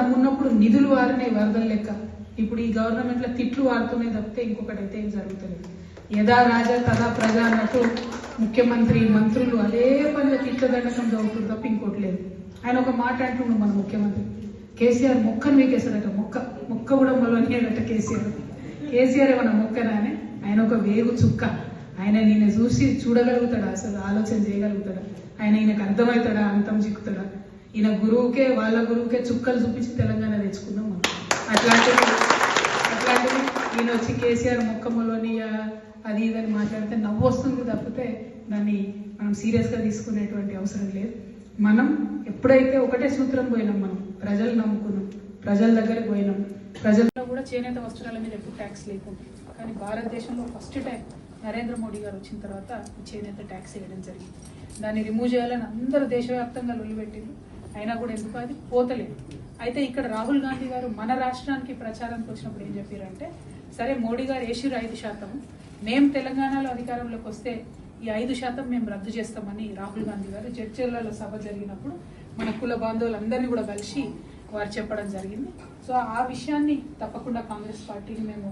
మనం ఉన్నప్పుడు నిధులు వారినాయి వరదలు లెక్క. ఇప్పుడు ఈ గవర్నమెంట్ లో తిట్లు వాడుతున్నాయి తప్పితే ఇంకొకటి అయితే ఏం జరుగుతలేదు. యథా రాజా తదా ప్రజ అన్నట్టు ముఖ్యమంత్రి మంత్రులు అదే పనిగా తిట్ల దండకం చదువుతుంది తప్ప ఇంకోటి లేదు. ఆయన ఒక మాట అంటుండు మన ముఖ్యమంత్రి, కేసీఆర్ మొక్కను వీకేస్తాడట, మొక్క కూడా మొలవనియాడట కేసీఆర్ ఏమన్నా మొక్కనానే, ఆయన ఒక వేగు చుక్క. ఆయన ఈయన చూడగలుగుతాడా, అసలు ఆలోచన చేయగలుగుతాడా, ఆయన ఈయనకు అర్థమవుతాడా, అంతం చిక్కుతాడా? ఈయన వాళ్ళ గురువుకే చుక్కలు చూపించి తెలంగాణ తెచ్చుకుందాం మనం. అట్లాంటివి ఈయన వచ్చి కేసీఆర్ మొక్క మొలవనియా అది ఇదని మాట్లాడితే నవ్వు వస్తుంది తప్పితే దాన్ని మనం సీరియస్గా తీసుకునేటువంటి అవసరం లేదు. మనం ఎప్పుడైతే ఒకటే సూత్రం పోయినాం, మనం ప్రజలు నమ్ముకున్నాం, ప్రజల దగ్గరికి పోయినాం. ప్రజల్లో కూడా చేనేత వస్త్రాల మీద ఎప్పుడు ట్యాక్స్ లేకుండా, కానీ భారతదేశంలో ఫస్ట్ టైం నరేంద్ర మోడీ గారు వచ్చిన తర్వాత చేనేత ట్యాక్స్ వేయడం జరిగింది. దాన్ని రిమూవ్ చేయాలని అందరూ దేశవ్యాప్తంగా లొల్లిపెట్టిండ్రు, అయినా కూడా ఎందుకు అది పోతలేదు. అయితే ఇక్కడ రాహుల్ గాంధీ గారు మన రాష్ట్రానికి ప్రచారానికి వచ్చినప్పుడు ఏం చెప్పారంటే, సరే మోడీ గారు వేసిరు 5%, మేము తెలంగాణలో అధికారంలోకి వస్తే ఈ 5% మేము రద్దు చేస్తామని రాహుల్ గాంధీ గారు జడ్చర్లలో సభ జరిగినప్పుడు మన కుల బాంధవులందరినీ కూడా కలిసి వారు చెప్పడం జరిగింది. సో ఆ విషయాన్ని తప్పకుండా కాంగ్రెస్ పార్టీని మేము